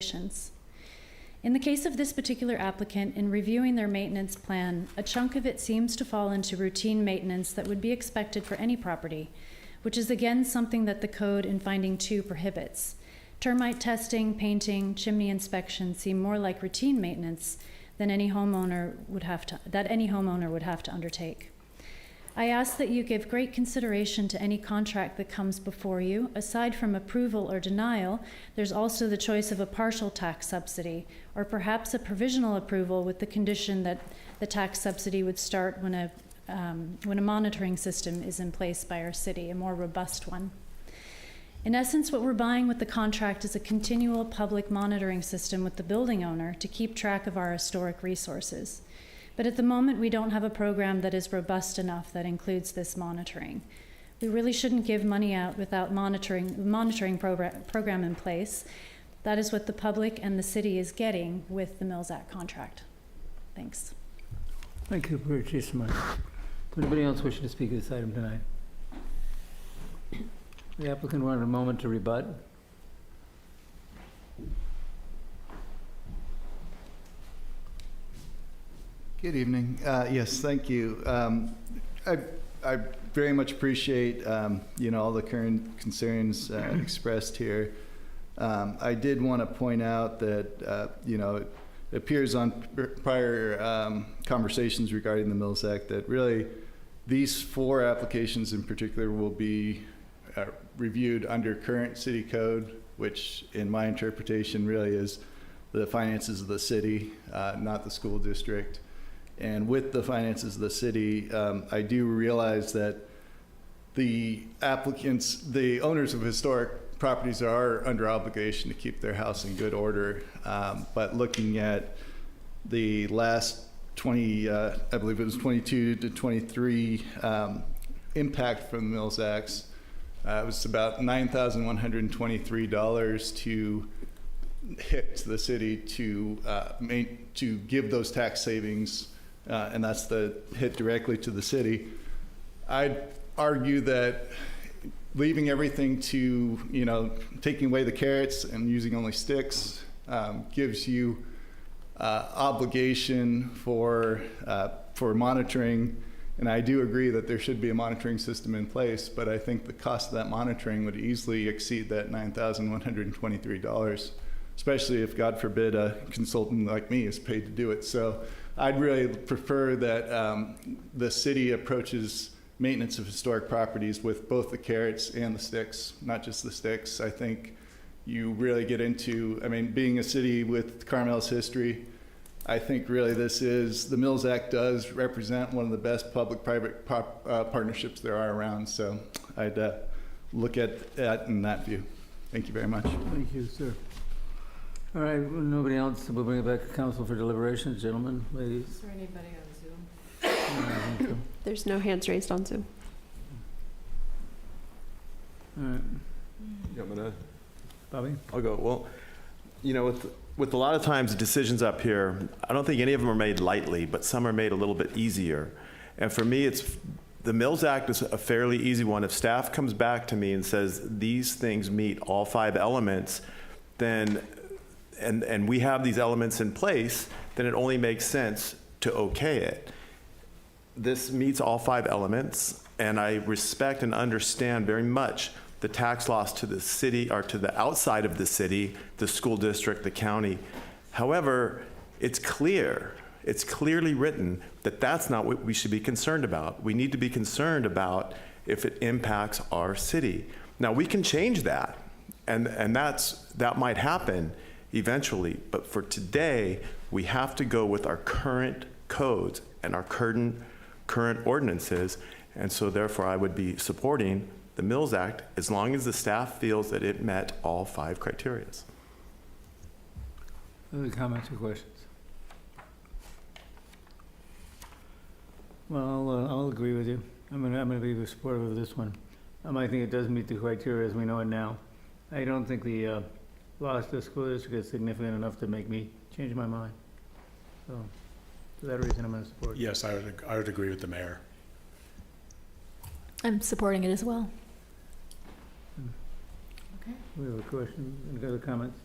operations. In the case of this particular applicant, in reviewing their maintenance plan, a chunk of it seems to fall into routine maintenance that would be expected for any property, which is again something that the code in finding 2 prohibits. Termite testing, painting, chimney inspection seem more like routine maintenance than any homeowner would have to undertake. I ask that you give great consideration to any contract that comes before you. Aside from approval or denial, there's also the choice of a partial tax subsidy, or perhaps a provisional approval with the condition that the tax subsidy would start when a monitoring system is in place by our city, a more robust one. In essence, what we're buying with the contract is a continual public monitoring system with the building owner to keep track of our historic resources. But at the moment, we don't have a program that is robust enough that includes this monitoring. We really shouldn't give money out without monitoring program in place. That is what the public and the city is getting with the Mills Act contract. Thanks. Thank you for your testimony. Does anybody else wish to speak to this item tonight? The applicant wanted a moment to rebut. Good evening. Yes, thank you. I very much appreciate all the current concerns expressed here. I did want to point out that it appears on prior conversations regarding the Mills Act that really these 4 applications in particular will be reviewed under current city code, which in my interpretation really is the finances of the city, not the school district. And with the finances of the city, I do realize that the applicants, the owners of historic properties are under obligation to keep their house in good order. But looking at the last 20, I believe it was 22 to 23 impact from the Mills Acts, it was about $9,123 to hit to the city to give those tax savings. And that's the hit directly to the city. I'd argue that leaving everything to, taking away the carrots and using only sticks gives you obligation for monitoring. And I do agree that there should be a monitoring system in place, but I think the cost of that monitoring would easily exceed that $9,123, especially if, God forbid, a consultant like me is paid to do it. So I'd really prefer that the city approaches maintenance of historic properties with both the carrots and the sticks, not just the sticks. I think you really get into, being a city with Carmel's history, I think really the Mills Act does represent one of the best public-private partnerships there are around. So I'd look at that in that view. Thank you very much. Thank you, sir. All right, nobody else, we'll bring it back to council for deliberations. Gentlemen, ladies. Is there anybody on Zoom? There's no hands raised on Zoom. All right. You want me to? Bobby? I'll go. Well, with a lot of times the decisions up here, I don't think any of them are made lightly, but some are made a little bit easier. And for me, the Mills Act is a fairly easy one. If staff comes back to me and says these things meet all 5 elements, then and we have these elements in place, then it only makes sense to okay it. This meets all 5 elements, and I respect and understand very much the tax loss to the city, or to the outside of the city, the school district, the county. However, it's clearly written that that's not what we should be concerned about. We need to be concerned about if it impacts our city. Now, we can change that, and that might happen eventually, but for today, we have to go with our current codes and our current ordinances, and so therefore I would be supporting the Mills Act as long as the staff feels that it met all 5 criteria. Other comments or questions? Well, I'll agree with you. I'm gonna be supportive of this one. I think it does meet the criteria as we know it now. I don't think the loss to the school district is significant enough to make me change my mind. So for that reason, I'm going to support it. Yes, I would agree with the mayor. I'm supporting it as well. We have a question. Any other comments?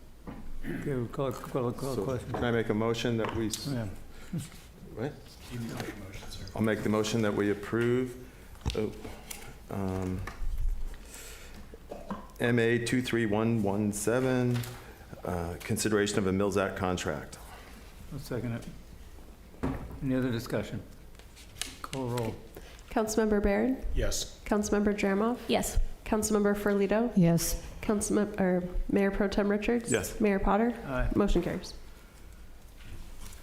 Okay, we'll call a So question. can I make a motion that we, Yeah. what? You need to make a motion, sir. I'll make the motion that we approve MA 23117, consideration of a Mills Act contract. I'll second it. Any other discussion? Call roll. Councilmember Baird? Yes. Councilmember Jeremov? Yes. Councilmember Ferlito? Yes. Mayor Pro Tem Richards? Yes. Mayor Potter? Aye. Motion carries.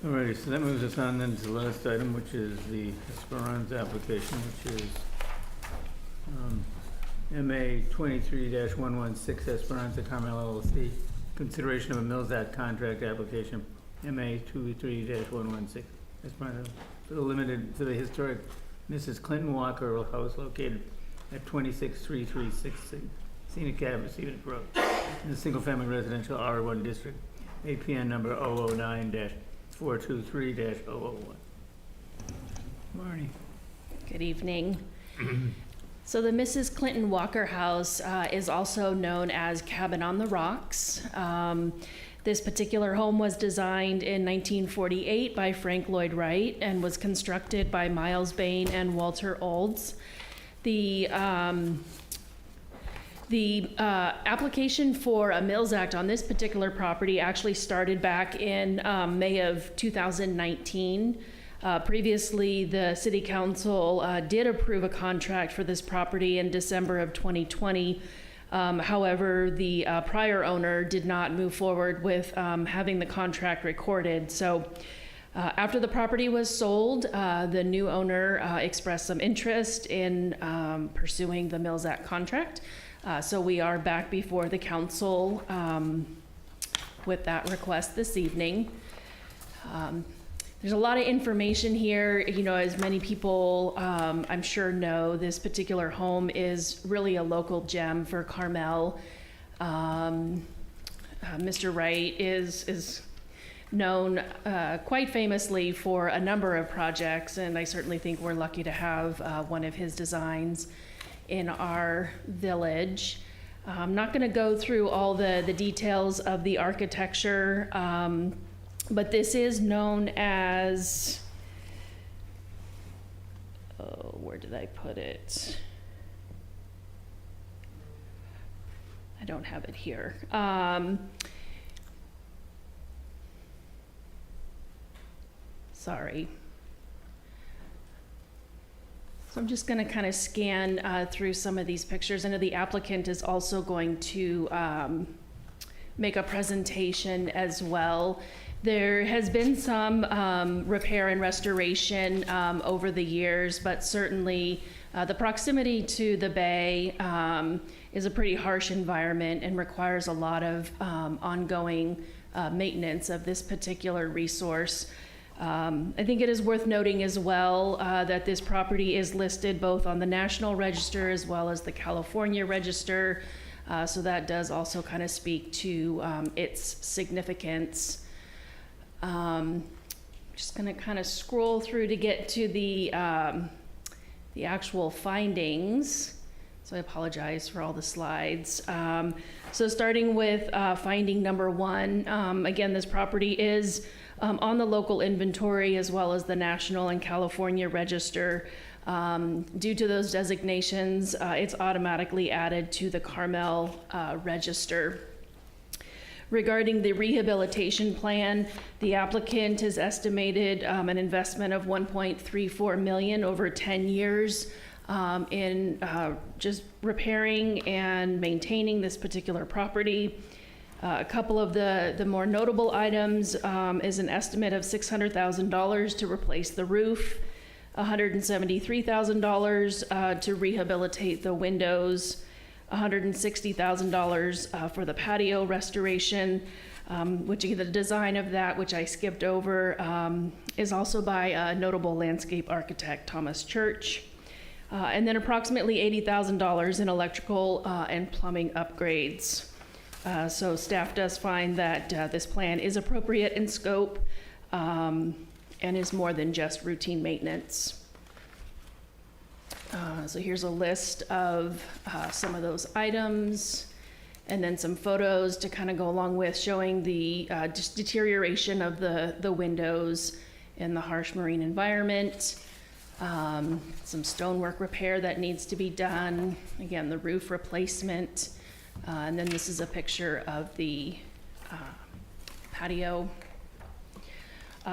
Alrighty, so that moves us on then to the last item, which is the Esperanza application, which is MA 23-116 Esperanza Carmel LLC, consideration of a Mills Act contract application, MA 23-116 Esperanza, for the historic Mrs. Clinton Walker House located at 26336 Scenic Avenue, Scenic Road, in the single-family residential R1 district, APN number 009-423-001. Marnie. Good evening. So the Mrs. Clinton Walker House is also known as Cabin on the Rocks. This particular home was designed in 1948 by Frank Lloyd Wright and was constructed by Miles Bain and Walter Olds. The application for a Mills Act on this particular property actually started back in May of 2019. Previously, the City Council did approve a contract for this property in December of 2020. However, the prior owner did not move forward with having the contract recorded. So after the property was sold, the new owner expressed some interest in pursuing the Mills Act contract. So we are back before the council with that request this evening. There's a lot of information here. You know, as many people I'm sure know, this particular home is really a local gem for Carmel. Mr. Wright is known quite famously for a number of projects, and I certainly think we're lucky to have one of his designs in our village. I'm not going to go through all the details of the architecture, but this is known as, oh, where did I put it? I don't have it here. Sorry. So I'm just going to kind of scan through some of these pictures. I know the applicant is also going to make a presentation as well. There has been some repair and restoration over the years, but certainly the proximity to the bay is a pretty harsh environment and requires a lot of ongoing maintenance of this particular resource. I think it is worth noting as well that this property is listed both on the National Register as well as the California Register. So that does also kind of speak to its significance. Just going to kind of scroll through to get to the actual findings. So I apologize for all the slides. So starting with finding number one, again, this property is on the local inventory as well as the National and California Register. Due to those designations, it's automatically added to the Carmel Register. Regarding the rehabilitation plan, the applicant has estimated an investment of $1.34 million over 10 years in just repairing and maintaining this particular property. A couple of the more notable items is an estimate of $600,000 to replace the roof, $173,000 to rehabilitate the windows, $160,000 for the patio restoration, which the design of that, which I skipped over, is also by a notable landscape architect, Thomas Church. And then approximately $80,000 in electrical and plumbing upgrades. So staff does find that this plan is appropriate in scope and is more than just routine maintenance. So here's a list of some of those items. and then some photos to kind of go along with showing the just deterioration of the windows in the harsh marine environment. Some stonework repair that needs to be done. Again, the roof replacement. And then this is a picture of the patio.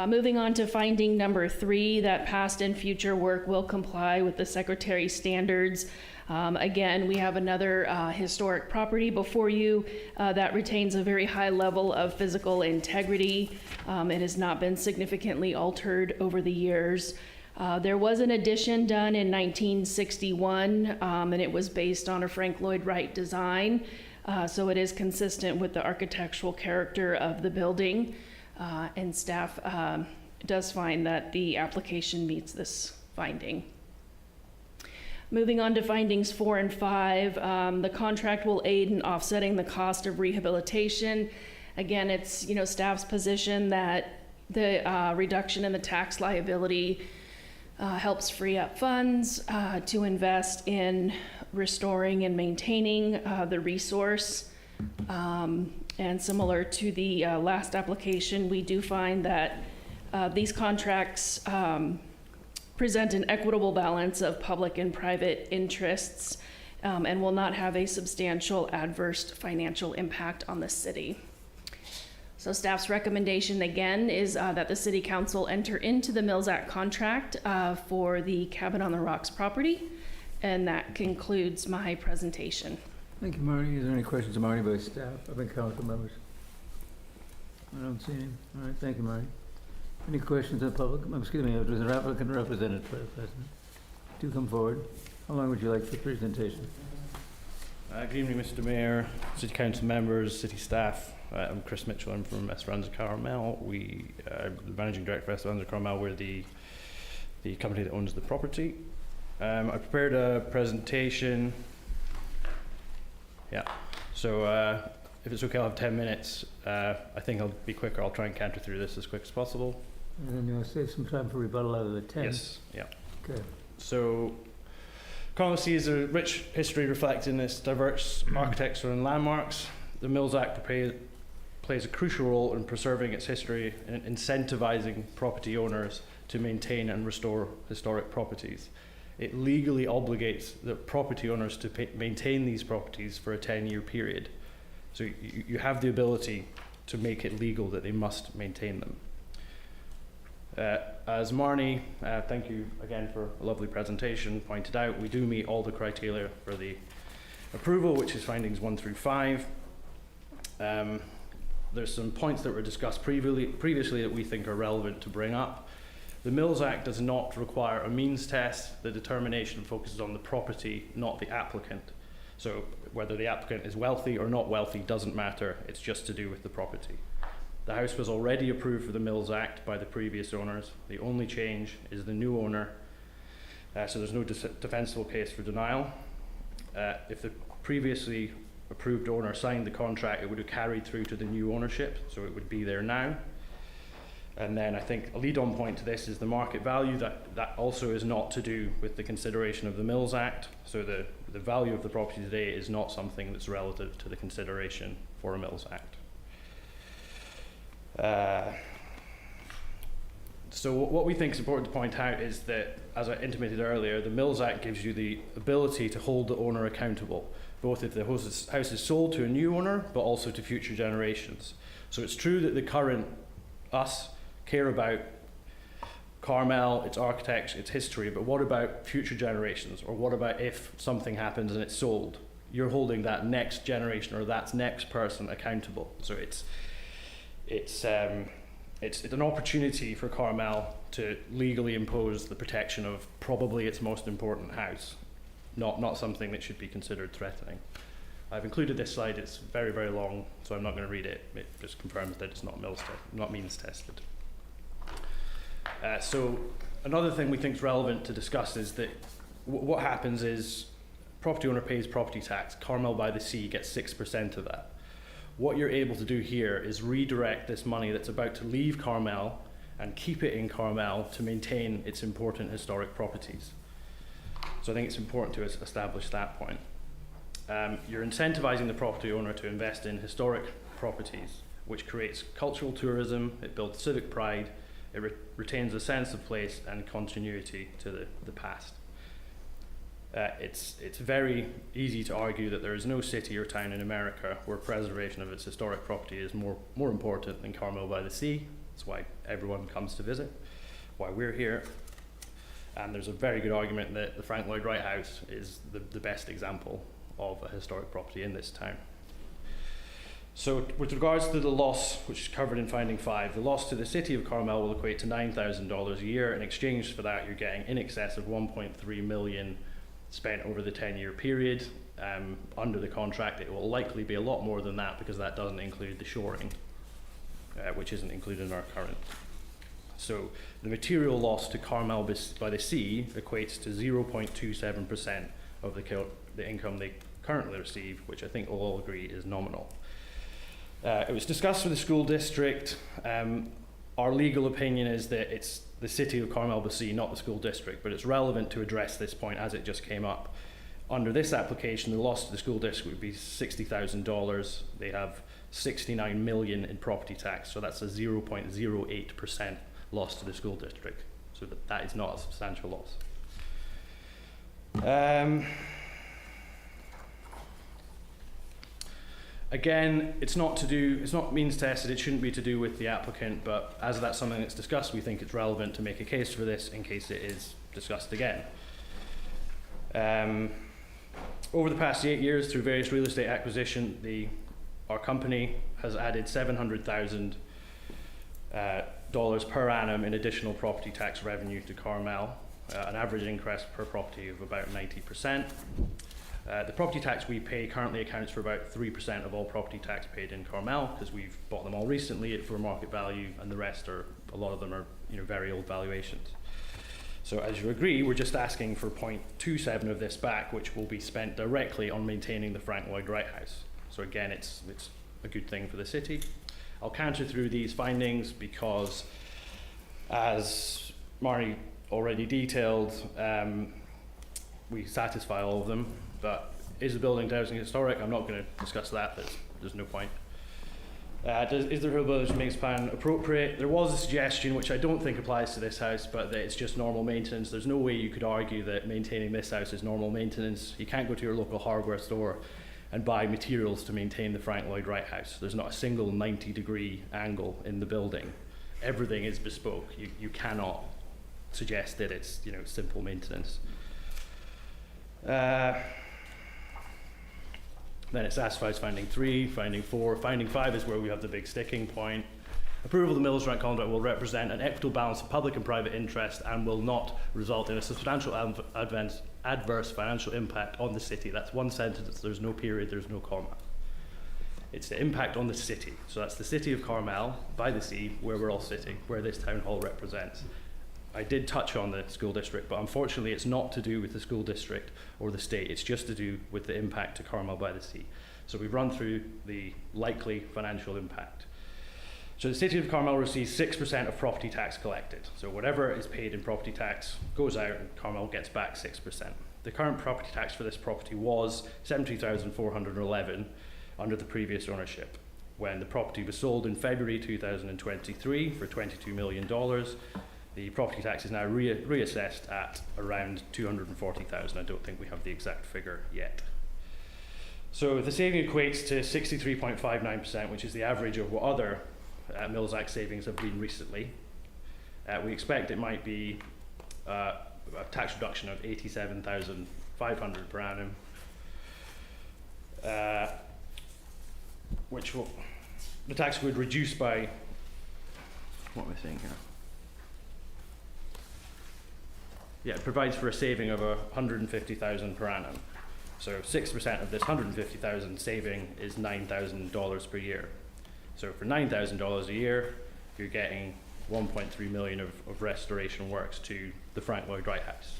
Moving on to finding number 3, that past and future work will comply with the Secretary's standards. Again, we have another historic property before you that retains a very high level of physical integrity. It has not been significantly altered over the years. There was an addition done in 1961, and it was based on a Frank Lloyd Wright design. So it is consistent with the architectural character of the building, and staff does find that the application meets this finding. Moving on to findings 4 and 5, the contract will aid in offsetting the cost of rehabilitation. Again, it's staff's position that the reduction in the tax liability helps free up funds to invest in restoring and maintaining the resource. And similar to the last application, we do find that these contracts present an equitable balance of public and private interests and will not have a substantial adverse financial impact on the city. So staff's recommendation again is that the City Council enter into the Mills Act contract for the Cabin on the Rocks property. And that concludes my presentation. Thank you, Marty. Is there any questions of Marty by staff, other council members? I don't see any. All right, thank you, Marty. Any questions of the public? Excuse me, there's an applicant represented by the president. Do come forward. How long would you like for the presentation? Good evening, Mr. Mayor, City Council members, City staff. I'm Chris Mitchell. I'm from Esperanza Carmel. We are the managing director for Esperanza Carmel. We're the company that owns the property. I prepared a presentation. Yeah. So if it's okay, I'll have 10 minutes. I think I'll be quicker. I'll try and canter through this as quick as possible. And then you'll save some time for rebuttal out of the 10. Yes. Yeah. Okay. So Carmel-by-the-Sea is a rich history reflecting its diverse architecture and landmarks. The Mills Act plays a crucial role in preserving its history and incentivizing property owners to maintain and restore historic properties. It legally obligates the property owners to maintain these properties for a 10-year period. So you have the ability to make it legal that they must maintain them. As Marnie, thank you again for a lovely presentation, pointed out, we do meet all the criteria for the approval, which is findings 1 through 5. There's some points that were discussed previously that we think are relevant to bring up. The Mills Act does not require a means test. The determination focuses on the property, not the applicant. So whether the applicant is wealthy or not wealthy doesn't matter. It's just to do with the property. The house was already approved for the Mills Act by the previous owners. The only change is the new owner. So there's no defensible case for denial. If the previously approved owner signed the contract, it would have carried through to the new ownership, so it would be there now. And then I think a lead-on point to this is the market value. That also is not to do with the consideration of the Mills Act. So the value of the property today is not something that's relative to the consideration for a Mills Act. So what we think is important to point out is that, as I intimated earlier, the Mills Act gives you the ability to hold the owner accountable, both if the house is sold to a new owner, but also to future generations. So it's true that the current us care about Carmel, its architecture, its history, but what about future generations? Or what about if something happens and it's sold? You're holding that next generation or that next person accountable. So it's an opportunity for Carmel to legally impose the protection of probably its most important house, not something that should be considered threatening. I've included this slide. It's very, very long, so I'm not going to read it. It just confirms that it's not means tested. So another thing we think is relevant to discuss is that what happens is property owner pays property tax. Carmel-by-the-Sea gets 6% of that. What you're able to do here is redirect this money that's about to leave Carmel and keep it in Carmel to maintain its important historic properties. So I think it's important to establish that point. you're incentivizing the property owner to invest in historic properties, which creates cultural tourism, it builds civic pride, it retains a sense of place and continuity to the past. It's very easy to argue that there is no city or town in America where preservation of its historic property is more important than Carmel-by-the-Sea. That's why everyone comes to visit, why we're here. And there's a very good argument that the Frank Lloyd Wright House is the best example of a historic property in this town. So with regards to the loss, which is covered in finding 5, the loss to the city of Carmel will equate to $9,000 a year. In exchange for that, you're getting in excess of $1.3 million spent over the 10-year period. Under the contract, it will likely be a lot more than that because that doesn't include the shoring, which isn't included in our current. So the material loss to Carmel-by-the-Sea equates to 0.27% of the income they currently receive, which I think we'll all agree is nominal. It was discussed with the school district. Our legal opinion is that it's the city of Carmel-by-the-Sea, not the school district, but it's relevant to address this point as it just came up. Under this application, the loss to the school district would be $60,000. They have $69 million in property tax, so that's a 0.08% loss to the school district. So that is not a substantial loss. Again, it's not means tested, it shouldn't be to do with the applicant, but as that's something that's discussed, we think it's relevant to make a case for this in case it is discussed again. Over the past 8 years, through various real estate acquisition, our company has added $700,000 per annum in additional property tax revenue to Carmel, an average increase per property of about 90%. The property tax we pay currently accounts for about 3% of all property tax paid in Carmel, because we've bought them all recently at fair market value, and the rest a lot of them are very old valuations. So as you agree, we're just asking for 0.27 of this back, which will be spent directly on maintaining the Frank Lloyd Wright House. So again, it's a good thing for the city. I'll canter through these findings because, as Marnie already detailed, we satisfy all of them. But is the building housing historic? I'm not going to discuss that. There's no point. Is the rehabilitation maintenance plan appropriate? There was a suggestion, which I don't think applies to this house, but that it's just normal maintenance. There's no way you could argue that maintaining this house is normal maintenance. You can't go to your local hardware store and buy materials to maintain the Frank Lloyd Wright House. There's not a single 90-degree angle in the building. Everything is bespoke. You cannot suggest that it's simple maintenance. Then it satisfies finding 3, finding 4. Finding 5 is where we have the big sticking point. Approval of the Mills Rent contract will represent an equitable balance of public and private interest and will not result in a substantial adverse financial impact on the city. That's one sentence, there's no period, there's no comma. It's the impact on the city. So that's the city of Carmel-by-the-Sea, where we're all sitting, where this town hall represents. I did touch on the school district, but unfortunately it's not to do with the school district or the state. It's just to do with the impact to Carmel-by-the-Sea. So we've run through the likely financial impact. So the city of Carmel receives 6% of property tax collected. So whatever is paid in property tax goes out and Carmel gets back 6%. The current property tax for this property was $70,411 under the previous ownership. When the property was sold in February 2023 for $22 million, the property tax is now reassessed at around $240,000. I don't think we have the exact figure yet. So the saving equates to 63.59%, which is the average of what other Mills Act savings have been recently. We expect it might be a tax reduction of $87,500 per annum, which the tax would reduce by, what am I saying here? Yeah, it provides for a saving of $150,000 per annum. So 6% of this $150,000 saving is $9,000 per year. So for $9,000 a year, you're getting $1.3 million of restoration works to the Frank Lloyd Wright House.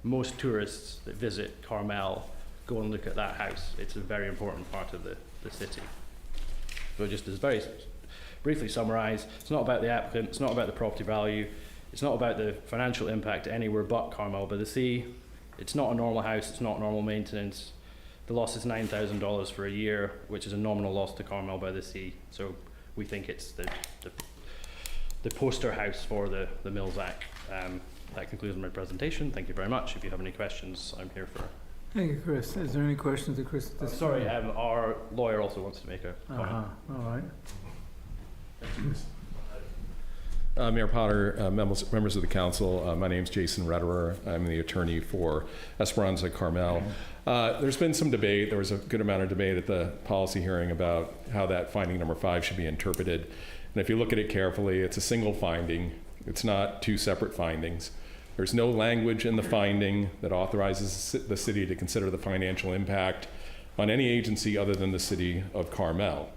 Most tourists that visit Carmel go and look at that house. It's a very important part of the city. So just as very briefly summarize, it's not about the applicant, it's not about the property value, it's not about the financial impact anywhere but Carmel-by-the-Sea. It's not a normal house, it's not normal maintenance. The loss is $9,000 for a year, which is a nominal loss to Carmel-by-the-Sea. So we think it's the poster house for the Mills Act. That concludes my presentation. Thank you very much. If you have any questions, I'm here for. Thank you, Chris. Is there any questions to Chris at this Sorry, time? our lawyer also wants to make a comment. All right. Mayor Potter, members of the council, my name is Jason Rederer. I'm the attorney for Esperanza Carmel. There's been some debate. There was a good amount of debate at the policy hearing about how that finding number 5 should be interpreted. And if you look at it carefully, it's a single finding. It's not 2 separate findings. There's no language in the finding that authorizes the city to consider the financial impact on any agency other than the city of Carmel.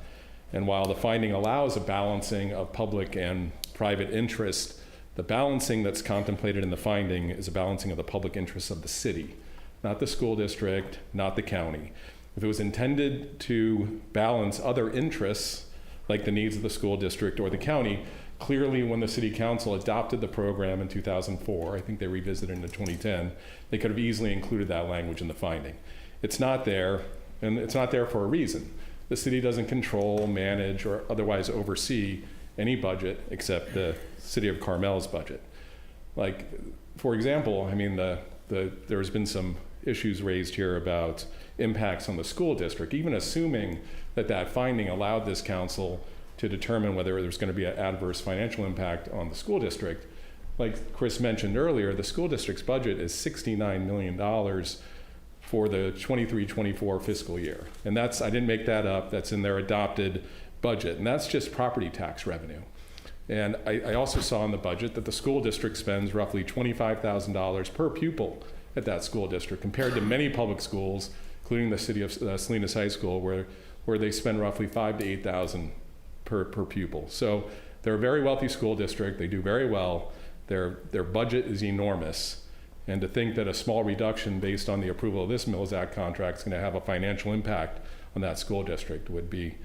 And while the finding allows a balancing of public and private interest, the balancing that's contemplated in the finding is a balancing of the public interests of the city, not the school district, not the county. If it was intended to balance other interests, like the needs of the school district or the county, clearly when the city council adopted the program in 2004, I think they revisited it in 2010, they could have easily included that language in the finding. It's not there, and it's not there for a reason. The city doesn't control, manage, or otherwise oversee any budget except the city of Carmel's budget. Like, for example, I mean, there's been some issues raised here about impacts on the school district. Even assuming that finding allowed this council to determine whether there's going to be an adverse financial impact on the school district, like Chris mentioned earlier, the school district's budget is $69 million for the 23-24 fiscal year. And that's, I didn't make that up, that's in their adopted budget, and that's just property tax revenue. And I also saw in the budget that the school district spends roughly $25,000 per pupil at that school district, compared to many public schools, including the city of Salinas High School, where they spend roughly $5,000 to $8,000 per pupil. So they're a very wealthy school district, they do very well, their budget is enormous, and to think that a small reduction based on the approval of this Mills Act contract is going to have a financial impact on that school district would be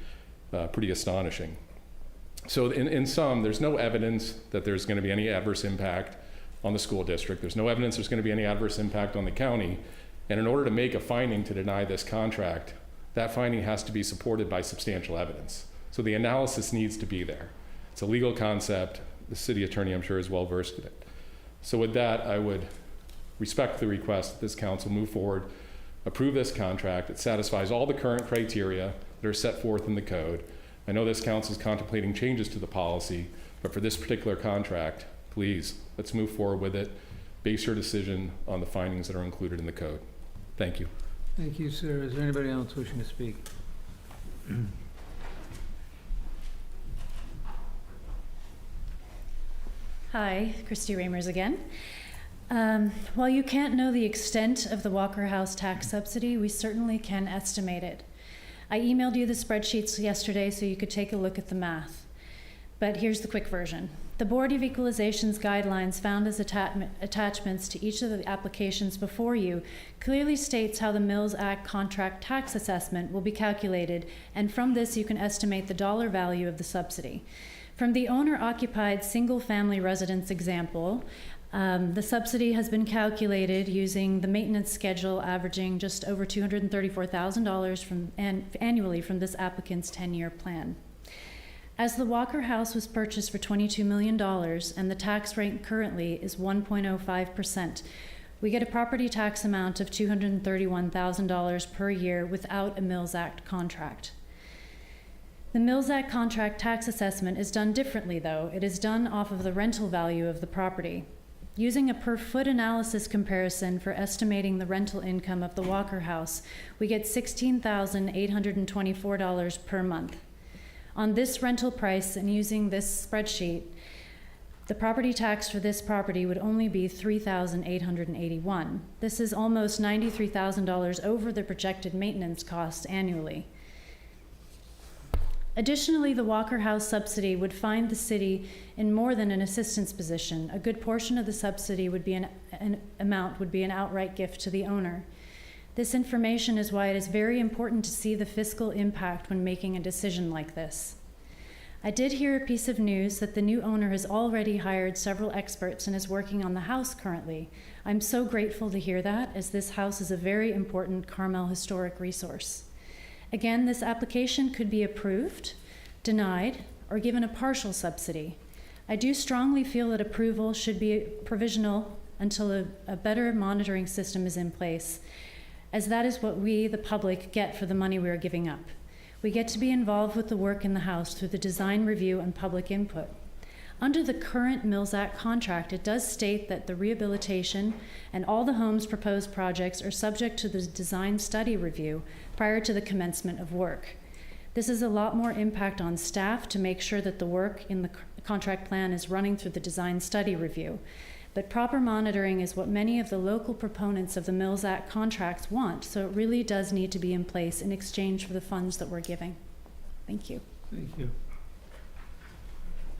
pretty astonishing. So in sum, there's no evidence that there's going to be any adverse impact on the school district. There's no evidence there's going to be any adverse impact on the county. And in order to make a finding to deny this contract, that finding has to be supported by substantial evidence. So the analysis needs to be there. It's a legal concept. The city attorney, I'm sure, is well versed in it. So with that, I would respect the request that this council move forward, approve this contract. It satisfies all the current criteria that are set forth in the code. I know this council is contemplating changes to the policy, but for this particular contract, please, let's move forward with it. Base your decision on the findings that are included in the code. Thank you. Thank you, sir. Is there anybody else wishing to speak? Hi, Christy Ramers again. While you can't know the extent of the Walker House tax subsidy, we certainly can estimate it. I emailed you the spreadsheets yesterday so you could take a look at the math. But here's the quick version. The Board of Equalization's guidelines found as attachments to each of the applications before you clearly states how the Mills Act contract tax assessment will be calculated, and from this you can estimate the dollar value of the subsidy. From the owner-occupied single-family residence example, the subsidy has been calculated using the maintenance schedule averaging just over $234,000 annually from this applicant's 10-year plan. As the Walker House was purchased for $22 million and the tax rate currently is 1.05%, we get a property tax amount of $231,000 per year without a Mills Act contract. The Mills Act contract tax assessment is done differently, though. It is done off of the rental value of the property. Using a per-foot analysis comparison for estimating the rental income of the Walker House, we get $16,824 per month. On this rental price and using this spreadsheet, the property tax for this property would only be $3,881. This is almost $93,000 over the projected maintenance costs annually. Additionally, the Walker House subsidy would find the city in more than an assistance position. A good portion of the subsidy would be an outright gift to the owner. This information is why it is very important to see the fiscal impact when making a decision like this. I did hear a piece of news that the new owner has already hired several experts and is working on the house currently. I'm so grateful to hear that, as this house is a very important Carmel historic resource. Again, this application could be approved, denied, or given a partial subsidy. I do strongly feel that approval should be provisional until a better monitoring system is in place, as that is what we, the public, get for the money we are giving up. We get to be involved with the work in the house through the design review and public input. Under the current Mills Act contract, it does state that the rehabilitation and all the home's proposed projects are subject to the design study review prior to the commencement of work. This is a lot more impact on staff to make sure that the work in the contract plan is running through the design study review. But proper monitoring is what many of the local proponents of the Mills Act contracts want, so it really does need to be in place in exchange for the funds that we're giving. Thank you. Thank you.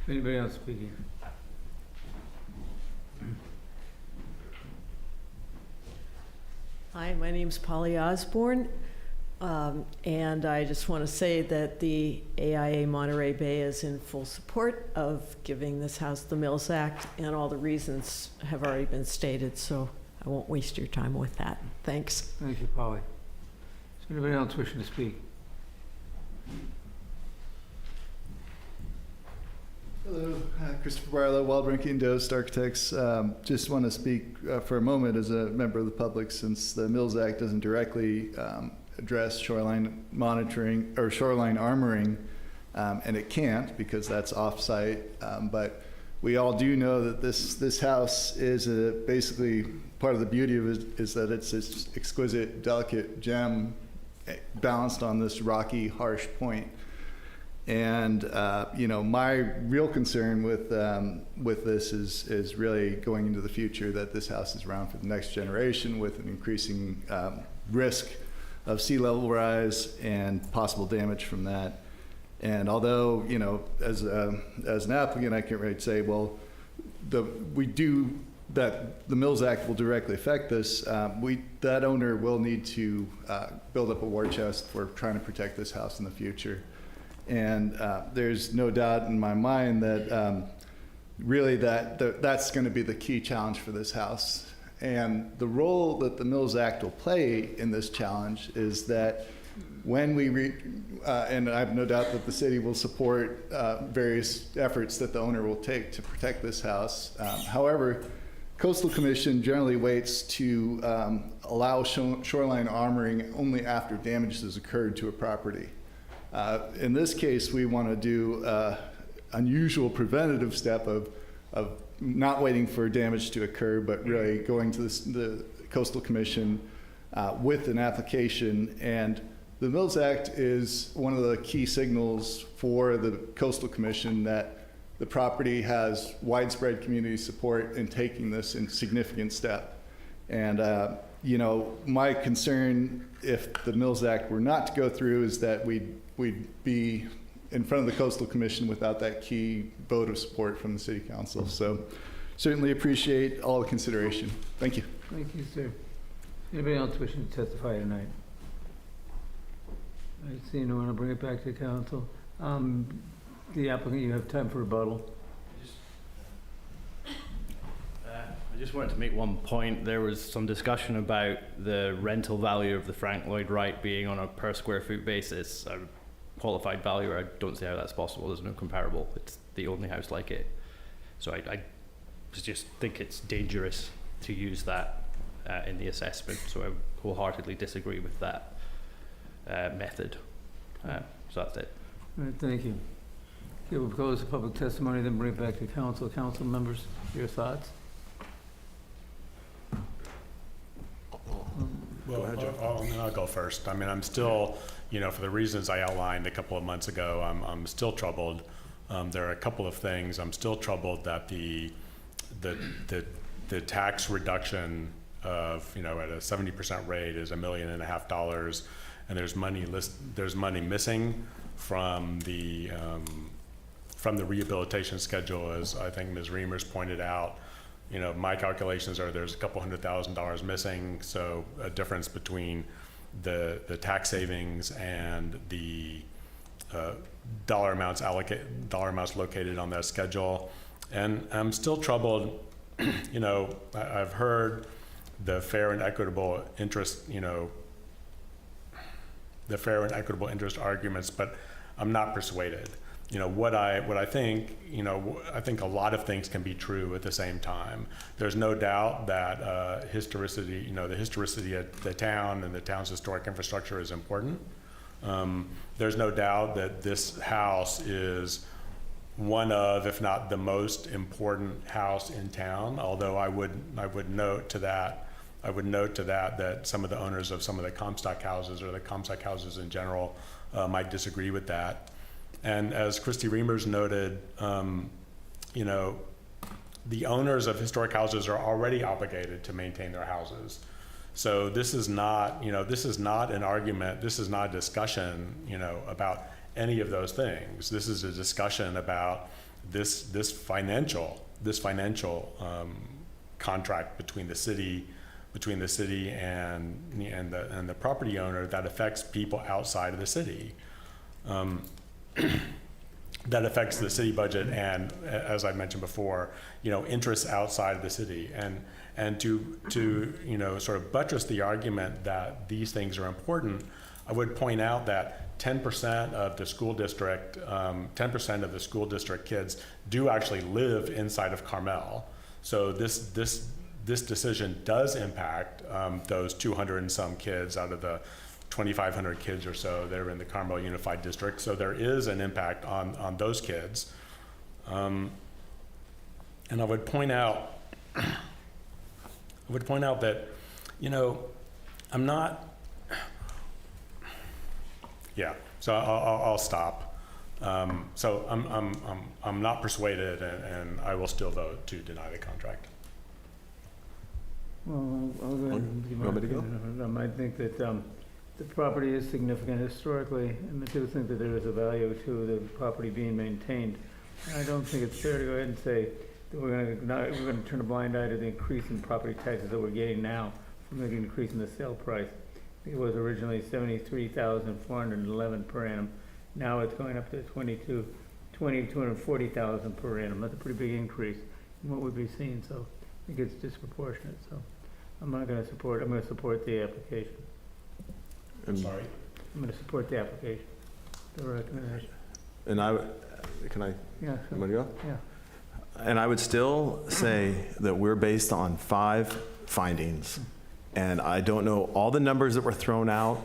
Anybody else speaking? Hi, my name's Polly Osborne, and I just want to say that the AIA Monterey Bay is in full support of giving this house the Mills Act, and all the reasons have already been stated, so I won't waste your time with that. Thanks. Thank you, Polly. Is there anybody else wishing to speak? Hello, Christopher Barlow, Waldbrink and Dost Architects. Just want to speak for a moment as a member of the public, since the Mills Act doesn't directly address shoreline monitoring or shoreline armoring, and it can't because that's off-site. But we all do know that this house is basically part of the beauty of it is that it's this exquisite, delicate gem balanced on this rocky, harsh point. And my real concern with this is really going into the future, that this house is around for the next generation with an increasing risk of sea level rise and possible damage from that. And although, as an applicant, I can't really say, well, we do that the Mills Act will directly affect this. That owner will need to build up a war chest for trying to protect this house in the future. And there's no doubt in my mind that really that's going to be the key challenge for this house. And the role that the Mills Act will play in this challenge is that when and I have no doubt that the city will support various efforts that the owner will take to protect this house. However, Coastal Commission generally waits to allow shoreline armoring only after damage has occurred to a property. In this case, we want to do unusual preventative step of not waiting for damage to occur, but really going to the Coastal Commission with an application. And the Mills Act is one of the key signals for the Coastal Commission that the property has widespread community support in taking this significant step. And my concern, if the Mills Act were not to go through, is that we'd be in front of the Coastal Commission without that key vote of support from the City Council. So certainly appreciate all the consideration. Thank you. Thank you, sir. Anybody else wishing to testify tonight? I see no one. I'll bring it back to council. The applicant, you have time for rebuttal. I just wanted to make one point. There was some discussion about the rental value of the Frank Lloyd Wright being on a per square foot basis. A qualified valuer, I don't see how that's possible. There's no comparable. It's the only house like it. So I just think it's dangerous to use that in the assessment. So I wholeheartedly disagree with that method. So that's it. All right, thank you. Okay, we'll close the public testimony, then bring it back to council. Council members, your thoughts? Well, I'll go first. I mean, I'm still, for the reasons I outlined a couple of months ago, I'm still troubled. There are a couple of things. I'm still troubled that the tax reduction of, at a 70% rate is $1.5 million, and there's money missing from the rehabilitation schedule, as I think Ms. Reimers pointed out. My calculations are there's a couple $100,000 missing, so a difference between the tax savings and the dollar amounts located on that schedule. And I'm still troubled, I've heard the fair and equitable interest, the fair and equitable interest arguments, but I'm not persuaded. What I think, I think a lot of things can be true at the same time. There's no doubt that historicity, the historicity of the town and the town's historic infrastructure is important. There's no doubt that this house is one of, if not the most important house in town. Although I would note to that that some of the owners of some of the Comstock houses or the Comstock houses in general might disagree with that. And as Christy Reimers noted, the owners of historic houses are already obligated to maintain their houses. So this is not, this is not an argument, this is not a discussion, about any of those things. This is a discussion about this financial contract between the city and the property owner that affects people outside of the city. That affects the city budget and, as I mentioned before, interests outside of the city. And to sort of buttress the argument that these things are important, I would point out that 10% of the school district, 10% of the school district kids do actually live inside of Carmel. So this decision does impact those 200 and some kids out of the 2,500 kids or so that are in the Carmel Unified District. So there is an impact on those kids. And I would point out that, I'm not, yeah, so I'll stop. So I'm not persuaded, and I will still vote to deny the contract. Well, I'll go ahead and give my You want me to go? opinion on it. I think that the property is significant historically, and I do think that there is a value to the property being maintained. I don't think it's fair to go ahead and say that we're going to turn a blind eye to the increase in property taxes that we're getting now from the increase in the sale price. It was originally $73,411 per annum. Now it's going up to $240,000 per annum. That's a pretty big increase in what we'd be seeing. So I think it's disproportionate. So I'm going to support the application. And, Sorry. I'm going to support the application, the recommendation. and can I, Yeah, you want to go? yeah. And I would still say that we're based on 5 findings. And I don't know all the numbers that were thrown out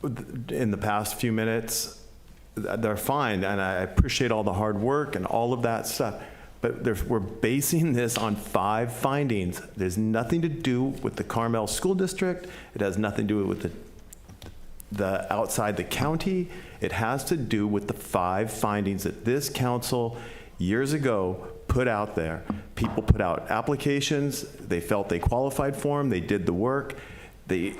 in the past few minutes. They're fine, and I appreciate all the hard work and all of that stuff. But we're basing this on 5 findings. There's nothing to do with the Carmel School District. It has nothing to do with the outside the county. It has to do with the 5 findings that this council years ago put out there. People put out applications. They felt they qualified for them. They did the work. They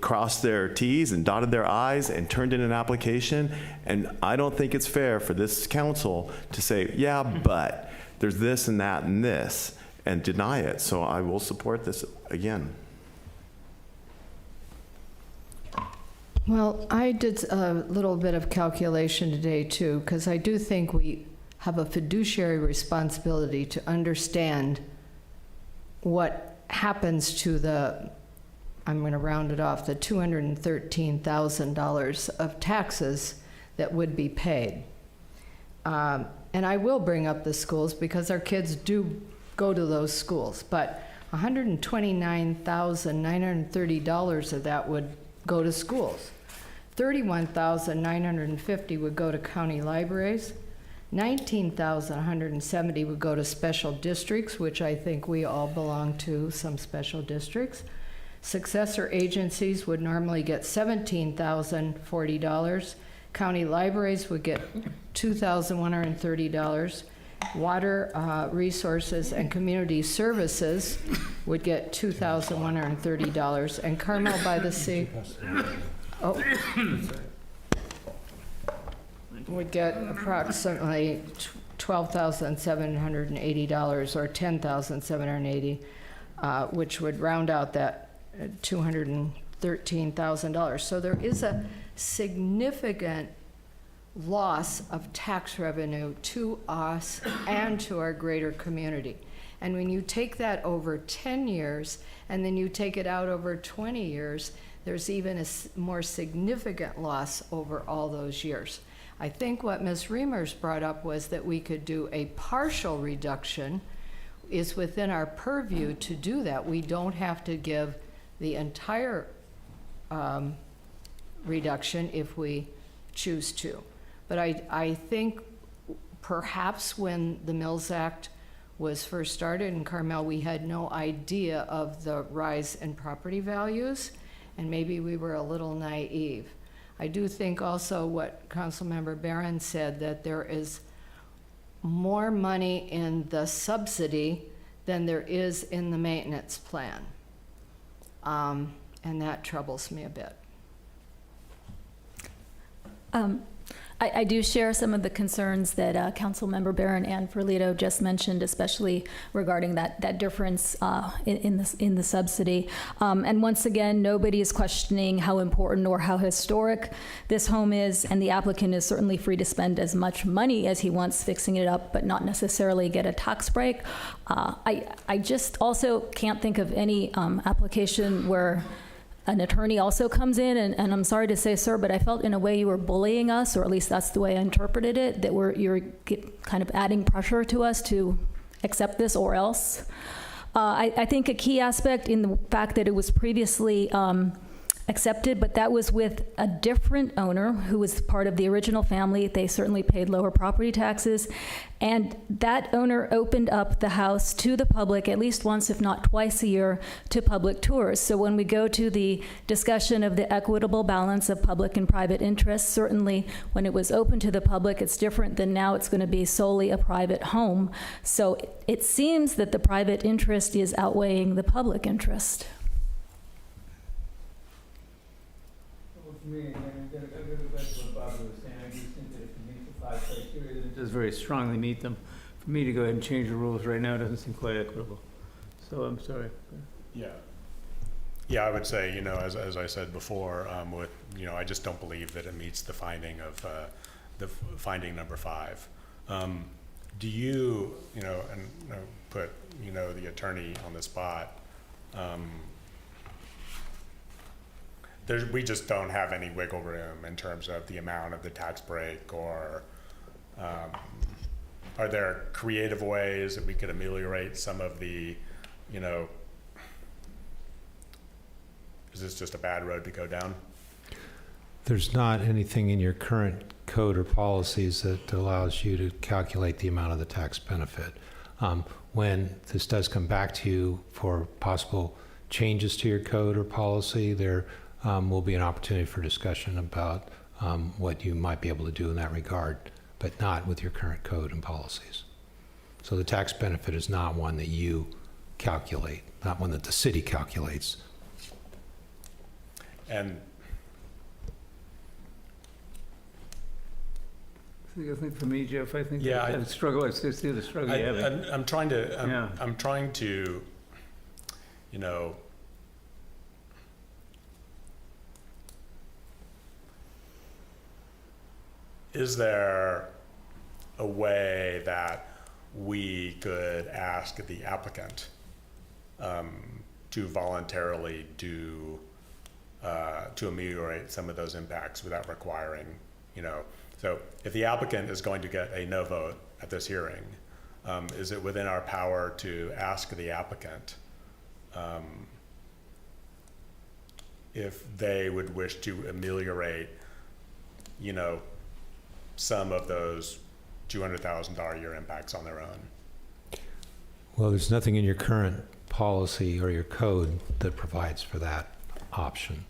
crossed their T's and dotted their I's and turned in an application. And I don't think it's fair for this council to say, yeah, but there's this and that and this, and deny it. So I will support this again. Well, I did a little bit of calculation today, too, because I do think we have a fiduciary responsibility to understand what happens to I'm going to round it off, the $213,000 of taxes that would be paid. And I will bring up the schools because our kids do go to those schools, but $129,930 of that would go to schools. $31,950 would go to county libraries. $19,170 would go to special districts, which I think we all belong to, some special districts. Successor agencies would normally get $17,040. County libraries would get $2,130. Water resources and community services would get $2,130. And Carmel-by-the-Sea would get approximately $12,780 or $10,780, which would round out that $213,000. So there is a significant loss of tax revenue to us and to our greater community. And when you take that over 10 years, and then you take it out over 20 years, there's even a more significant loss over all those years. I think what Ms. Reimers brought up was that we could do a partial reduction. Is within our purview to do that. We don't have to give the entire reduction if we choose to. But I think perhaps when the Mills Act was first started in Carmel, we had no idea of the rise in property values, and maybe we were a little naive. I do think also what Councilmember Barron said, that there is more money in the subsidy than there is in the maintenance plan. And that troubles me a bit. I do share some of the concerns that Councilmember Barron and Ferlito just mentioned, especially regarding that difference in the subsidy. And once again, nobody is questioning how important or how historic this home is, and the applicant is certainly free to spend as much money as he wants fixing it up, but not necessarily get a tax break. I just also can't think of any application where an attorney also comes in, and I'm sorry to say, sir, but I felt in a way you were bullying us, or at least that's the way I interpreted it, that you're kind of adding pressure to us to accept this or else. I think a key aspect in the fact that it was previously accepted, but that was with a different owner who was part of the original family. They certainly paid lower property taxes, and that owner opened up the house to the public at least once, if not twice a year, to public tours. So when we go to the discussion of the equitable balance of public and private interests, certainly when it was open to the public, it's different than now. It's going to be solely a private home. So it seems that the private interest is outweighing the public interest. For me, again, I've got to go back to what Barbara was saying. I just think that if it meets the 5 criteria, then it does very strongly meet them. For me to go ahead and change the rules right now doesn't seem quite equitable. So I'm sorry. Yeah, I would say, as I said before, I just don't believe that it meets the finding of the finding number 5. Do you, and put, the attorney on the spot, we just don't have any wiggle room in terms of the amount of the tax break, or are there creative ways that we could ameliorate some of the, is this just a bad road to go down? There's not anything in your current code or policies that allows you to calculate the amount of the tax benefit. When this does come back to you for possible changes to your code or policy, there will be an opportunity for discussion about what you might be able to do in that regard, but not with your current code and policies. So the tax benefit is not one that you calculate, not one that the city calculates. And I think for me, Jeff, I think Yeah, I struggle. I see the struggle you have. I'm trying to, is there a way that we could ask the applicant to voluntarily do, to ameliorate some of those impacts without requiring, so if the applicant is going to get a no vote at this hearing, is it within our power to ask the applicant if they would wish to ameliorate, some of those $200,000 a year impacts on their own? Well, there's nothing in your current policy or your code that provides for that option.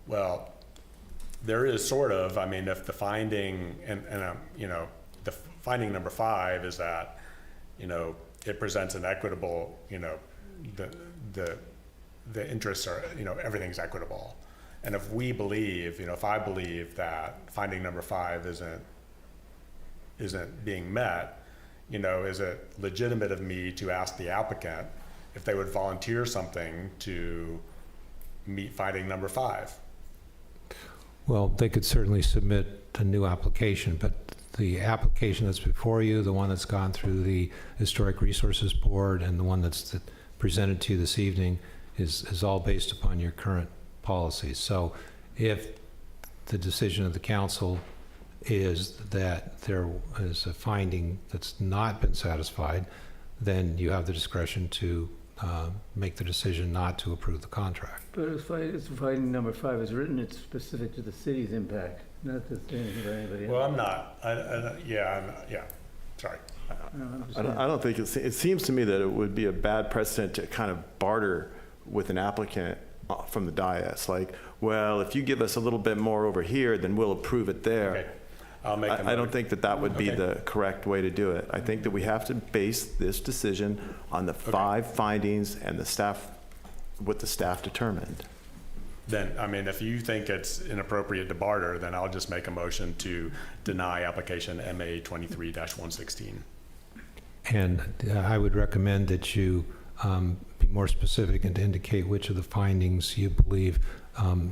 Well, there is sort of, if the finding, the finding number 5 is that, it presents an equitable, the interests are, everything's equitable. And if we believe, if I believe that finding number 5 isn't being met, is it legitimate of me to ask the applicant if they would volunteer something to meet finding number 5? Well, they could certainly submit a new application, but the application that's before you, the one that's gone through the Historic Resources Board, and the one that's presented to you this evening is all based upon your current policies. So if the decision of the council is that there is a finding that's not been satisfied, then you have the discretion to make the decision not to approve the contract. But it's finding number 5 is written, it's specific to the city's impact, not to anything about anybody else. Well, I'm not. Yeah, sorry. I don't think it seems to me that it would be a bad precedent to kind of barter with an applicant from the dais. Like, well, if you give us a little bit more over here, then we'll approve it there. Okay. I'll make I don't think that would be Okay. the correct way to do it. I think that we have to base this decision on the 5 findings and what the staff determined. Then, I mean, if you think it's inappropriate to barter, then I'll just make a motion to deny application MA 23-116. And I would recommend that you be more specific and to indicate which of the findings you believe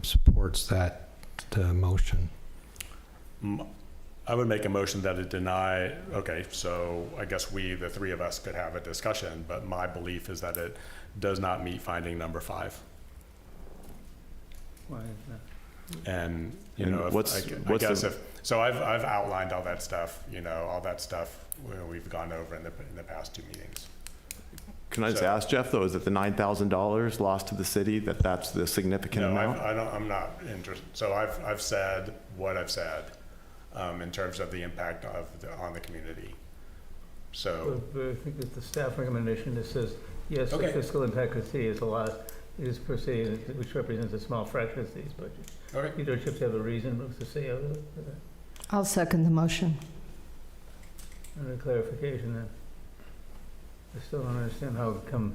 supports that motion. I would make a motion that it deny, okay, so I guess the 3 of us could have a discussion, but my belief is that it does not meet finding number 5. Why is that? And, And so I've outlined all that stuff, all that stuff we've gone over in the past 2 meetings. Can I just ask, Jeff, though, is it the $9,000 lost to the city, that's the significant amount? No, I'm not interested. So I've said what I've said in terms of the impact on the community. So, But I think that the staff recommendation that says, yes, the Okay. fiscal impact of the city is a lot, is per se, which represents a small fraction of the city's budget. okay. You don't have to have a reason to say other than that. I'll second the motion. And a clarification then. I still don't understand how come,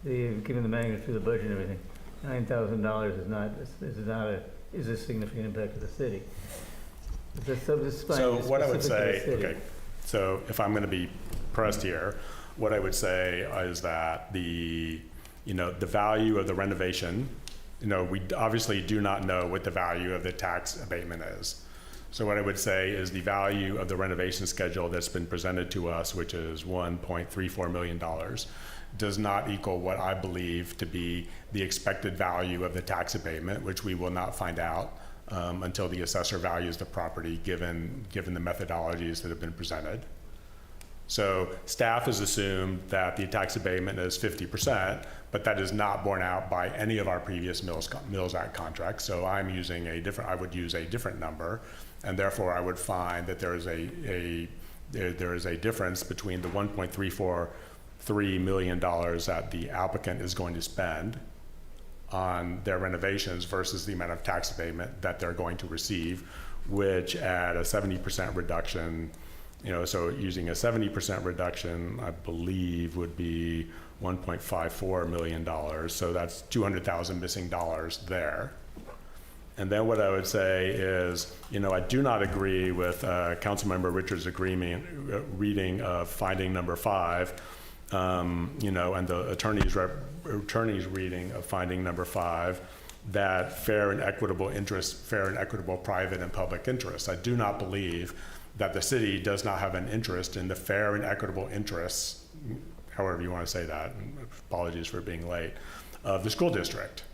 given the magnitude of the budget and everything, $9,000 is a significant impact to the city. So what I would say, okay, so if I'm going to be pressed here, what I would say is that the value of the renovation, we obviously do not know what the value of the tax abatement is. So what I would say is the value of the renovation schedule that's been presented to us, which is $1.34 million, does not equal what I believe to be the expected value of the tax abatement, which we will not find out until the assessor values the property given the methodologies that have been presented. So staff has assumed that the tax abatement is 50%, but that is not borne out by any of our previous Mills Act contracts. So I would use a different number, and therefore I would find that there is a difference between the $1.343 million that the applicant is going to spend on their renovations versus the amount of tax abatement that they're going to receive, which at a 70% reduction, so using a 70% reduction, I believe would be $1.54 million. So that's $200,000 missing dollars there. And then what I would say is, I do not agree with Councilmember Richards' reading of finding number 5, and the attorney's reading of finding number 5, that fair and equitable private and public interest. I do not believe that the city does not have an interest in the fair and equitable interests, however you want to say that, apologies for being late, of the school district.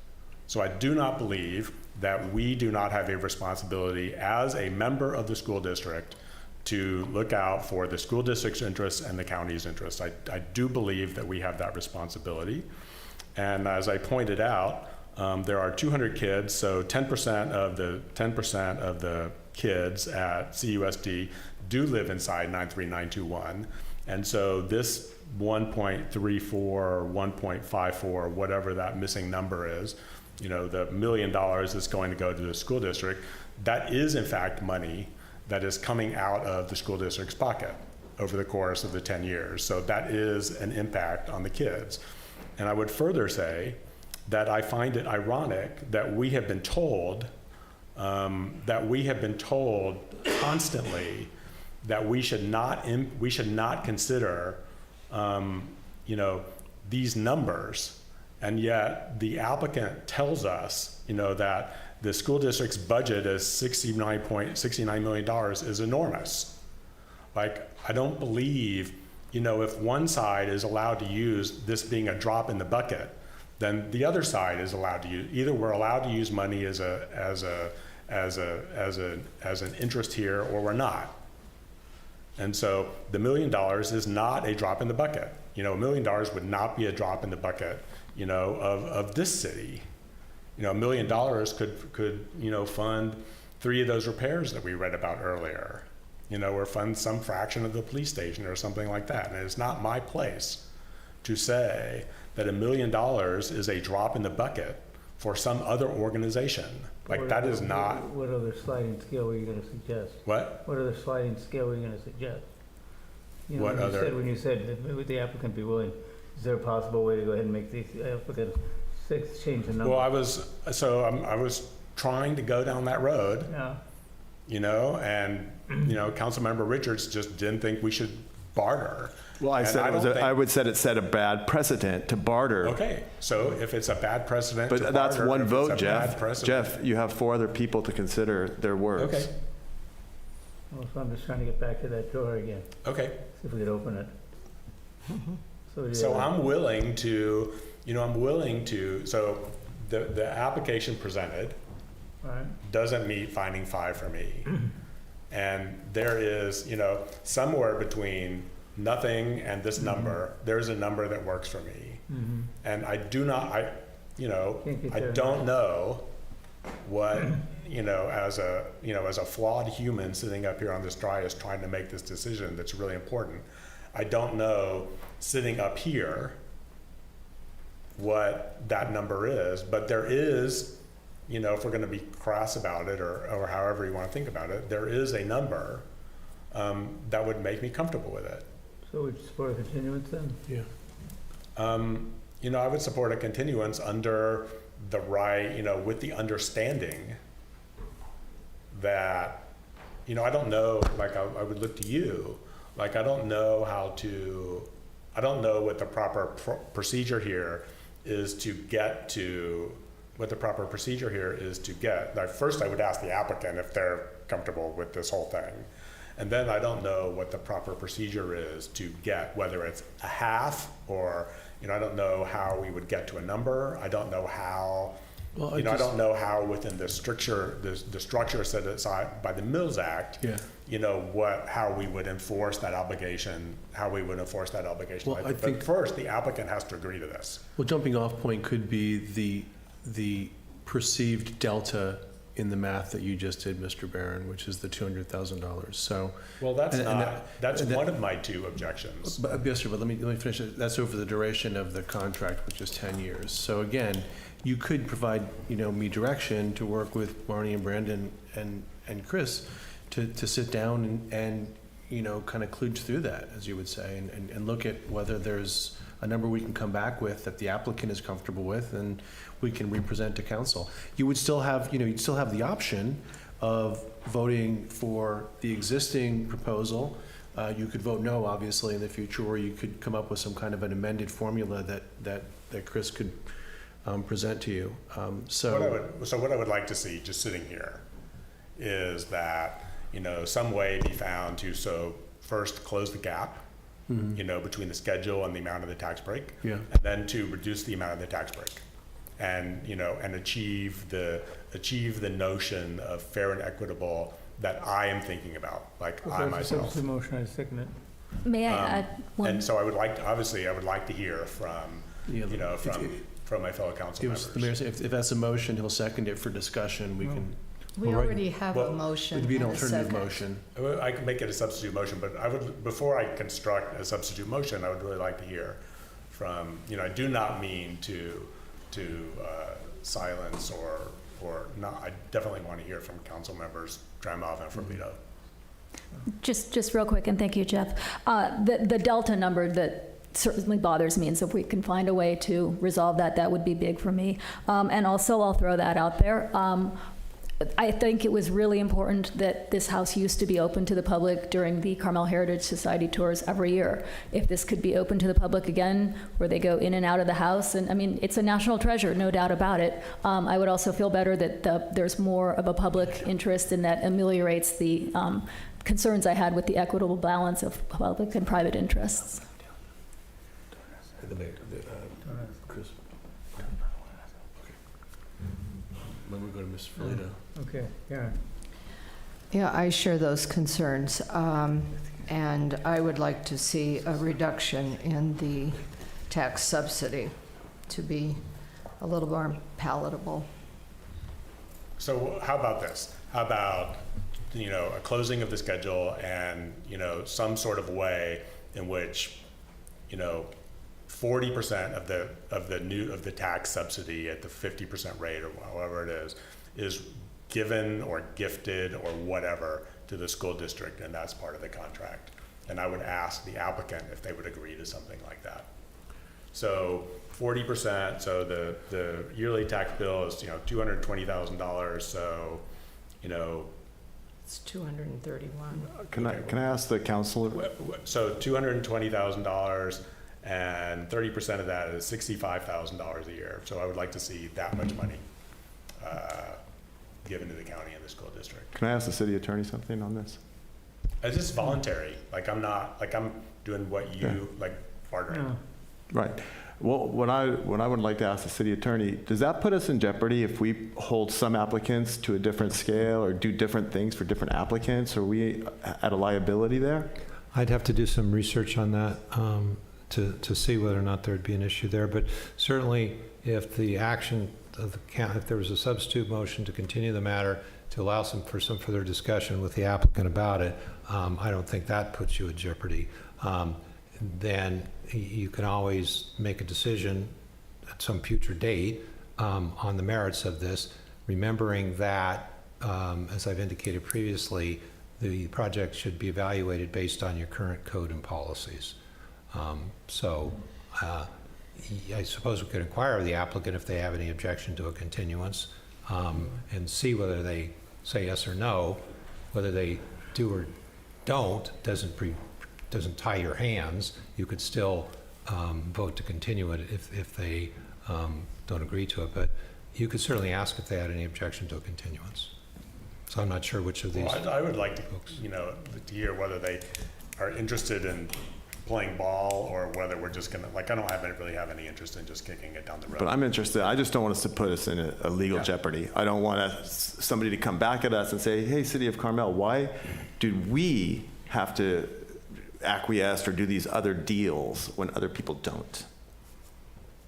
So I do not believe that we do not have a responsibility as a member of the school district to look out for the school district's interests and the county's interests. I do believe that we have that responsibility. And as I pointed out, there are 200 kids, so 10% of the kids at CUSD do live inside 93921. And so this 1.34 or 1.54, whatever that missing number is, the $1 million that's going to go to the school district, that is in fact money that is coming out of the school district's pocket over the course of the 10 years. So that is an impact on the kids. And I would further say that I find it ironic that we have been told constantly that we should not consider these numbers, and yet the applicant tells us that the school district's budget is $69 million is enormous. Like, I don't believe, if one side is allowed to use this being a drop in the bucket, then the other side is allowed to use, either we're allowed to use money as an interest here, or we're not. And so the $1 million is not a drop in the bucket. $1 million would not be a drop in the bucket, of this city. $1 million could fund 3 of those repairs that we read about earlier, or fund some fraction of the police station or something like that. And it's not my place to say that $1 million is a drop in the bucket for some other organization. Like, that is not. What other sliding scale were you going to suggest? What? What other sliding scale were you going to suggest? When you said that would the applicant be willing, is there a possible way to go ahead and make the applicant change the number? Well, I was trying to go down that road. Yeah. And Councilmember Richards just didn't think we should barter. Well, I would say it set a bad precedent to barter. Okay, so if it's a bad precedent But to that's barter, one if vote, it's a bad Jeff. precedent- Jeff, you have 4 other people to consider their words. Okay, Well, so I'm just trying to get back to that drawer again, okay. see if we could open it. So I'm willing to, so the application presented All right. doesn't meet finding 5 for me. And there is, somewhere between nothing and this number, there's a number that works for me. Mm-hmm. And I do not, I Can't get there. don't know what, as a flawed human sitting up here on this dais trying to make this decision that's really important, I don't know sitting up here what that number is, but there is, if we're going to be crass about it or however you want to think about it, there is a number that would make me comfortable with it. So would you support a continuance then? Yeah. I would support a continuance under the right, with the understanding that, I don't know, like I would look to you, like I don't know what the proper procedure here is to get to, like, first I would ask the applicant if they're comfortable with this whole thing. And then I don't know what the proper procedure is to get, whether it's a half or, I don't know how we would get to a number. I don't know how, I don't know how within the structure set aside by the Mills Act, how we would enforce that obligation, Well, I think But first, the applicant has to agree to this. Well, jumping off point could be the perceived delta in the math that you just did, Mr. Barron, which is the $200,000. So, Well, that's one of my 2 objections. but yes, sir, but let me finish it. That's over the duration of the contract, which is 10 years. So again, you could provide, me direction to work with Barney and Brandon and Chris to sit down and kind of kludge through that, as you would say, and look at whether there's a number we can come back with that the applicant is comfortable with, and we can represent to council. You would still have, you'd still have the option of voting for the existing proposal. You could vote no, obviously, in the future, or you could come up with some kind of an amended formula that Chris could present to you. So what I would like to see, just sitting here, is that, some way be found to, first close the gap, between the schedule and the amount of the tax break, and then to reduce the amount of the tax break, and and achieve the notion of fair and equitable that I am thinking about, like I myself. That's the motion, I second it. May I add one? And so I would like to hear from from my fellow council members. The mayor, if that's a motion, he'll second it for discussion. We can. We already have a motion It'd be an and a alternative second. motion. I can make it a substitute motion, but before I construct a substitute motion, I would really like to hear from, I do not mean to silence or not. I definitely want to hear from council members Dramov and Ferlito. Just real quick, and thank you, Jeff. The delta number that certainly bothers me, and so if we can find a way to resolve that, that would be big for me. And also, I'll throw that out there. I think it was really important that this house used to be open to the public during the Carmel Heritage Society tours every year. If this could be open to the public again, where they go in and out of the house, and I mean, it's a national treasure, no doubt about it. I would also feel better that there's more of a public interest, and that ameliorates the concerns I had with the equitable balance of public and private interests. Chris. Then we go to Ms. Filito. Okay, yeah. Yeah, I share those concerns, and I would like to see a reduction in the tax subsidy to be a little more palatable. So how about this? How about, a closing of the schedule and, some sort of way in which, 40% of the tax subsidy at the 50% rate or however it is given or gifted or whatever to the school district, and that's part of the contract. And I would ask the applicant if they would agree to something like that. So 40%, so the yearly tax bill is, $220,000, so, It's 231. Can I ask the council? So $220,000, and 30% of that is $65,000 a year. So I would like to see that much money given to the county and the school district. Can I ask the city attorney something on this? It's just voluntary. I'm doing what you bartering. No. Right. Well, what I would like to ask the city attorney, does that put us in jeopardy if we hold some applicants to a different scale or do different things for different applicants? Are we at a liability there? I'd have to do some research on that to see whether or not there'd be an issue there. But certainly, if the action of the if there was a substitute motion to continue the matter to allow for some further discussion with the applicant about it, I don't think that puts you in jeopardy. Then you can always make a decision at some future date on the merits of this, remembering that, as I've indicated previously, the project should be evaluated based on your current code and policies. I suppose we could inquire of the applicant if they have any objection to a continuance, and see whether they say yes or no. Whether they do or don't doesn't tie your hands. You could still vote to continue it if they don't agree to it. But you could certainly ask if they had any objection to a continuance. So I'm not sure which of these. Well, I would like to, to hear whether they are interested in playing ball or whether we're just gonna, I don't really have any interest in just kicking it down the road. But I'm interested. I just don't want us to put us in a legal jeopardy. I don't want somebody to come back at us and say, hey, City of Carmel, why did we have to acquiesce or do these other deals when other people don't?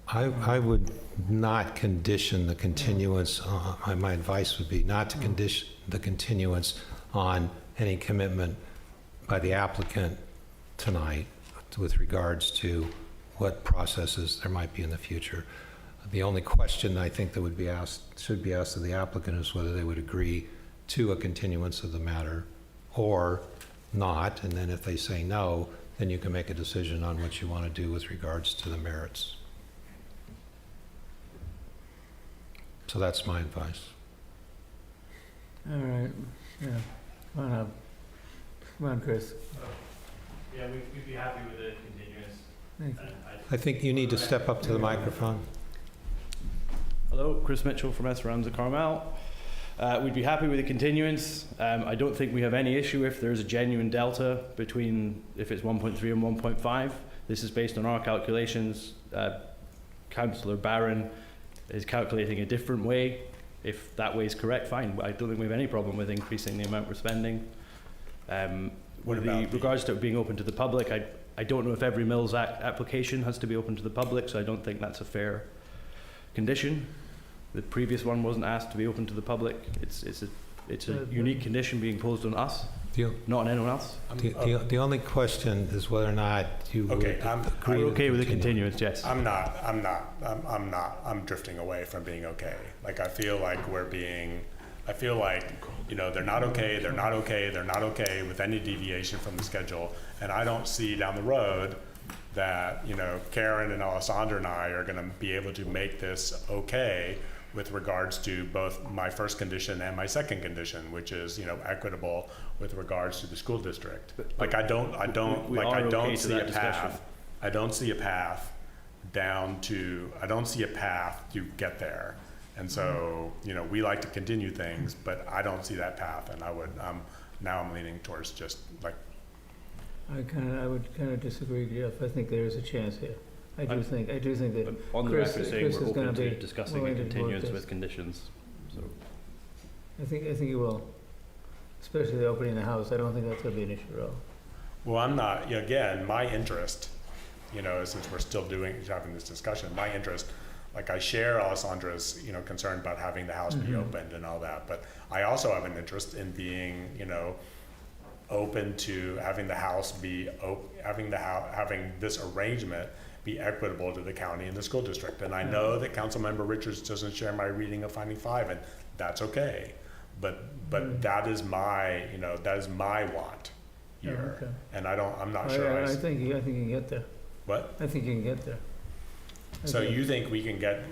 I would not condition the continuance. My advice would be not to condition the continuance on any commitment by the applicant tonight with regards to what processes there might be in the future. The only question I think that should be asked of the applicant is whether they would agree to a continuance of the matter or not. And then if they say no, then you can make a decision on what you want to do with regards to the merits. So that's my advice. All right, yeah, come on up. Come on, Chris. Yeah, we'd be happy with the continuance. Thank you. I think you need to step up to the microphone. Hello, Chris Mitchell from Esperanza Carmel. We'd be happy with the continuance. I don't think we have any issue if there's a genuine delta between if it's 1.3 and 1.5. This is based on our calculations. Councillor Barron is calculating a different way. If that way is correct, fine. I don't think we have any problem with increasing the amount we're spending. With regards to it being open to the public, I don't know if every Mills Act application has to be open to the public, so I don't think that's a fair condition. The previous one wasn't asked to be open to the public. It's a unique condition being posed on us, not on anyone else. The only question is whether or not you Okay, would agree. We're okay with the continuance, yes. I'm not. I'm drifting away from being okay. I feel like they're not okay, they're not okay, they're not okay with any deviation from the schedule. And I don't see down the road that, Karen and Alessandra and I are gonna be able to make this okay with regards to both my first condition and my second condition, which is, equitable with regards to the school district. Like, I don't we are okay to see that a discussion. path. I don't see a path I don't see a path to get there. And so, we like to continue things, but I don't see that path, and now I'm leaning towards just like. I would kind of disagree, Jeff. I think there is a chance here. I do think that But on the Chris- record saying Chris we're is gonna open to be discussing a willing to work continuance this. with conditions. So I think you will, especially the opening the house. I don't think that's gonna be an issue at all. Well, I'm not, again, my interest, since we're still having this discussion, my interest, like I share Alessandra's, concern about having the house be opened and all that, but I also have an interest in being, open to having the house be, having this arrangement be equitable to the county and the school district. And I know that Councilmember Richards doesn't share my reading of finding 5, and that's okay. But that is my, want here. Okay. And I'm not sure. I think you can get there. What? I think you can get there. So Okay. you think we can get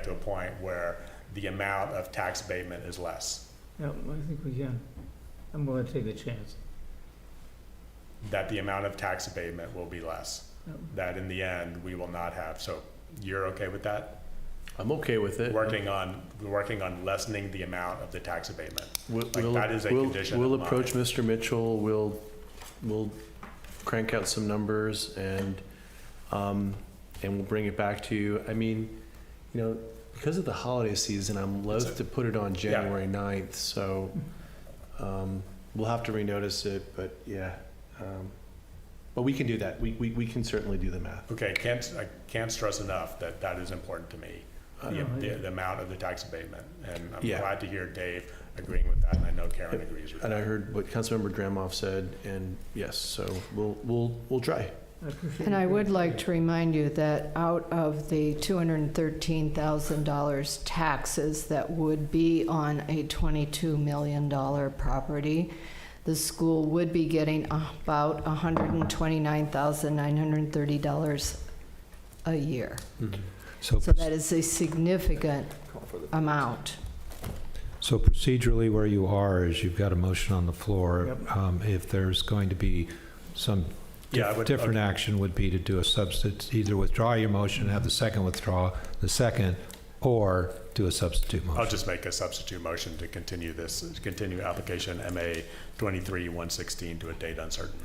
to a point where the amount of tax abatement is less? Yeah, I think we can. I'm willing to take the chance. That the amount of tax abatement will be less? Yep. That in the end, we will not have, so you're okay with that? I'm okay with it. Working on lessening the amount of the tax abatement? We'll, that is a condition We'll of mine. approach Mr. Mitchell, we'll crank out some numbers and we'll bring it back to you. I mean, because of the holiday season, I'm loath to put it on January 9th, so we'll have to renotice it, but yeah. But we can do that. We can certainly do the math. Okay, I can't stress enough that is important to me, the amount of the tax abatement. And I'm glad to hear Dave agreeing with that, and I know Karen agrees with that. And I heard what Councilmember Dramoff said, and yes, so we'll try. And I would like to remind you that out of the $213,000 taxes that would be on a $22 million property, the school would be getting about $129,930 a year. Mm-hmm. So that is a significant amount. So procedurally, where you are is you've got a motion on the floor. Yep. If there's going to be some different action, would be to do a substitute, either withdraw your motion, have the second withdraw the second, or do a substitute motion. I'll just make a substitute motion to continue application MA 23-116 to a date uncertain.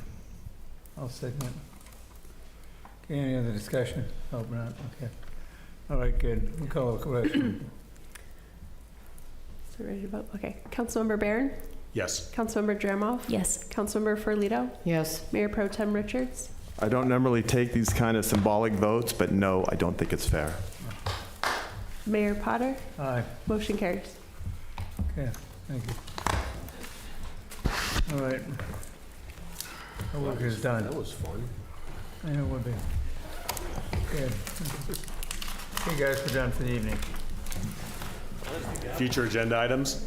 I'll second it. Okay, any other discussion? Oh, not, okay. All right, good. We'll call a question. So ready to vote? Okay. Councilmember Barron? Yes. Councilmember Dramoff? yes. Councilmember Ferlito? Yes. Mayor Pro Tem Richards? I don't normally take these kind of symbolic votes, but no, I don't think it's fair. Mayor Potter? Aye. Motion carries. Okay, thank you. All right. Our work is done. That was fun. I know it would be. Good. Okay, guys, we're done for the evening. Future agenda items?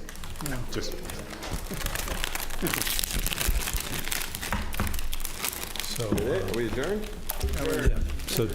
No. Just. So, Are we adjourned? So